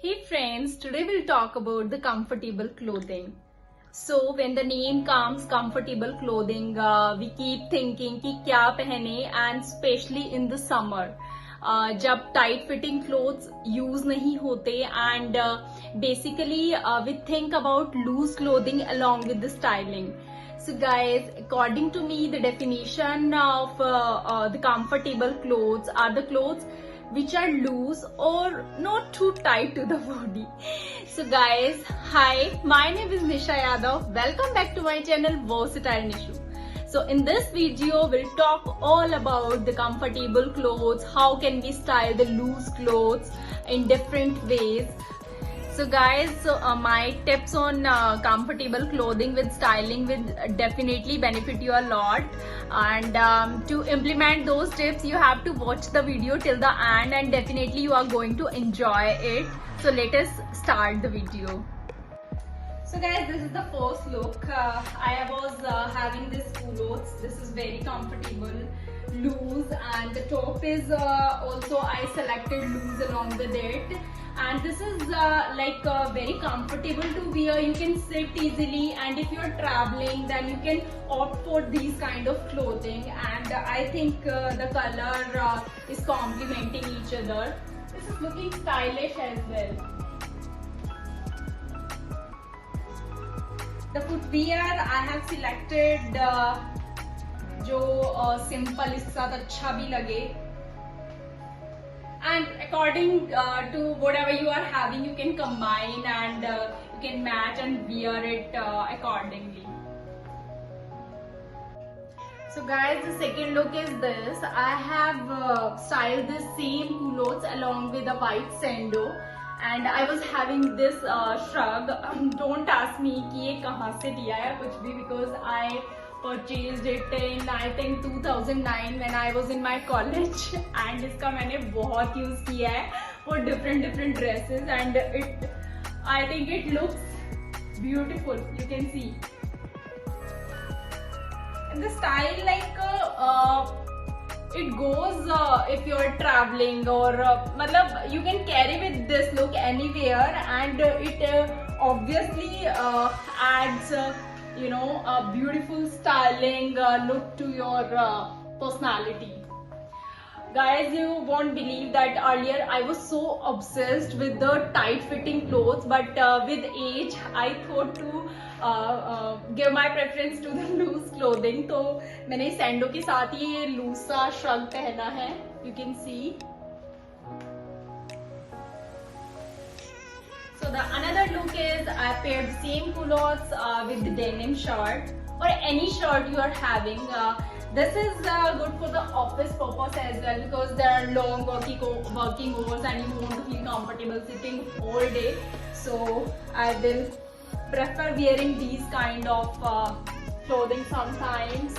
Hey friends, today we'll talk about the comfortable clothing. So when the name comes comfortable clothing, we keep thinking कि क्या पहने and especially in the summer. जब tight fitting clothes use नहीं होते and basically we think about loose clothing along with the styling. So guys, according to me, the definition of the comfortable clothes are the clothes which are loose or not too tight to the body. So guys, hi, my name is Nisha Yadav. Welcome back to my channel Versatile Nishu. So in this video, we'll talk all about the comfortable clothes, how can we style the loose clothes in different ways. So guys, my tips on comfortable clothing with styling will definitely benefit you a lot, and to implement those tips you have to watch the video till the end and definitely you are going to enjoy it. So let us start the video. So guys, this is the first look. I was having this culottes. This is very comfortable, loose, and the top is also I selected loose along with it. And this is very comfortable to wear. You can sit easily, and if you're traveling then you can opt for these kind of clothing, and I think the color is complementing each other. This is looking stylish as well. The footwear I have selected जो simple इसके साथ अच्छा भी लगे, and according to whatever you are having you can combine and you can match and wear it accordingly. So guys, the second look is this. I have styled the same culottes along with a white sando, and I was having this shrug. Don't ask me कि ये कहाँ से लिया है कुछ भी, because I purchased it in I think 2009 when I was in my college, and इसका मैंने बहुत use किया है for different dresses, and I think it looks beautiful. You can see. And the style it goes if you're traveling or matlab you can carry with this look anywhere, and it obviously adds a beautiful styling look to your personality. Guys, you won't believe that earlier I was so obsessed with the tight fitting clothes, but with age I thought to give my preference to the loose clothing. तो मैंने सैंडो के साथ ही ये loose सा shrug पहना है. You can see. So the another look is I paired the same culottes with the denim shirt or any shirt you are having. This is good for the office purpose as well, because there are long working hours and you want to feel comfortable sitting all day. So I will prefer wearing these kind of clothing sometimes.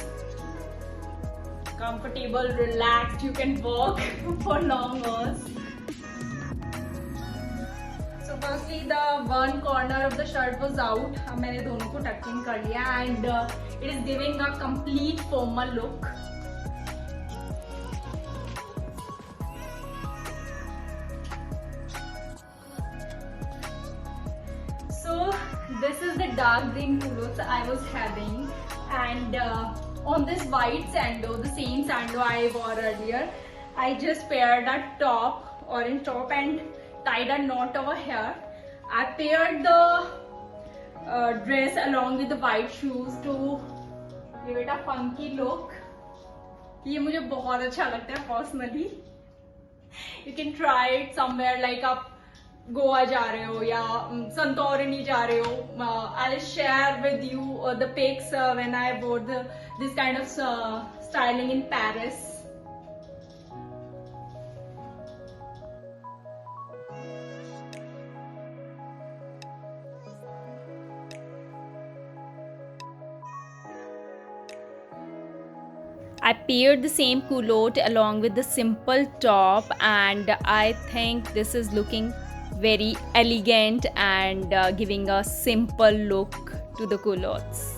Comfortable, relaxed, you can work for long hours. So firstly, the one corner of the shirt was out. अब मैंने दोनों को tuck in कर लिया, and it is giving a complete formal look. So this is the dark green culottes I was having, and on this white sando, the same sando I wore earlier, I just paired a top, orange top, and tied a knot over here. I paired the dress along with the white shoes to give it a funky look. ये मुझे बहुत अच्छा लगता है personally. You can try it somewhere, like आप गोवा जा रहे हो या संतोरिनी जा रहे हो. I'll share with you the pics when I wore this kind of styling in Paris. I paired the same culotte along with the simple top, and I think this is looking very elegant and giving a simple look to the culottes.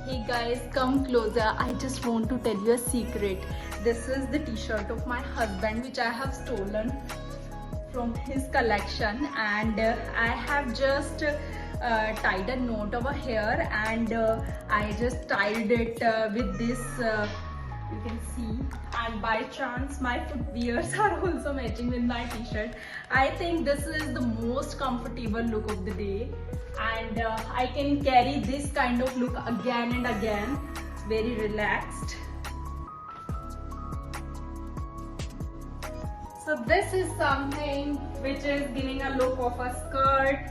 Hey guys, come closer. I just want to tell you a secret. this is the t-shirt of my husband which I have stolen from his collection, and I have just tied a knot over here, and I just tied it with this, you can see, and by chance my footwears are also matching with my t-shirt. I think this is the most comfortable look of the day, and I can carry this kind of look again and again. It's very relaxed. So this is something which is giving a look of a skirt,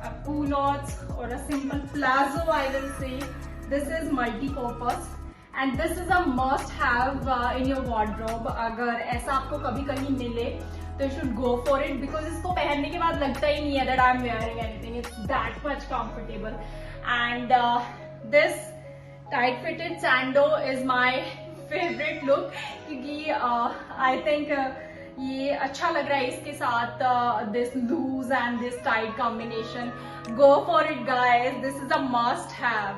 a culottes, or a simple plazo, I will say. This is multi-purpose and this is a must have in your wardrobe. अगर ऐसा आपको कभी कहीं मिले तो you should go for it, because इसको पहनने के बाद लगता ही नहीं है that I'm wearing anything. It's that much comfortable. And this tight fitted sando is my favorite look, क्योंकि I think ये अच्छा लग रहा है इसके साथ this loose and this tight combination. Go for it guys, this is a must have.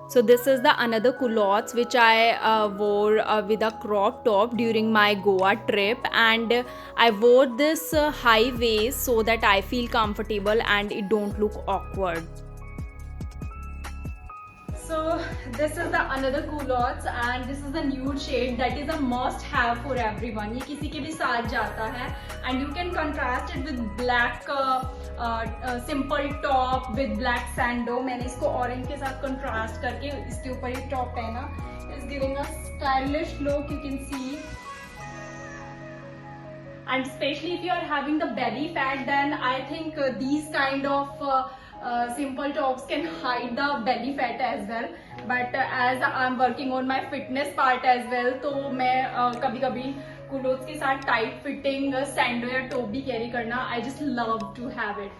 So this is the another culottes which I wore with a crop top during my Goa trip, and I wore this high waist so that I feel comfortable and it don't look awkward. So this is the another culottes and this is the nude shade that is a must have for everyone. ये किसी के भी साथ जाता है, and you can contrast it with black simple top with black sando. मैंने इसको orange के साथ contrast करके इसके ऊपर ये top पहना. It's giving a stylish look, you can see. And especially if you are having the belly fat, then I think these kind of simple tops can hide the belly fat as well. But as I'm working on my fitness part as well, तो मैं कभी-कभी culottes के साथ tight fitting sando या top भी carry करना, I just love to have it.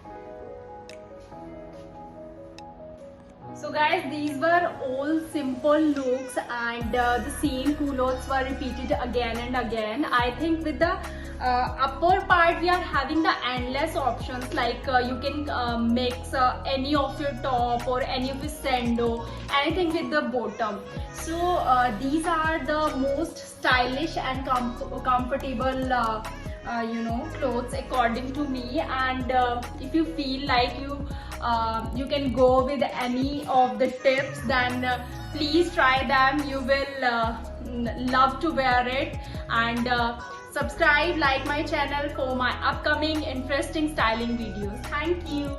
So guys, these were all simple looks, and the same culottes were repeated again and again. I think with the upper part we are having the endless options, like you can mix any of your top or any of your sando, anything with the bottom. So these are the most stylish and comfortable clothes according to me. And if you feel like you can go with any of the tips, then please try them. You will love to wear it. And subscribe, like my channel for my upcoming interesting styling videos. Thank you.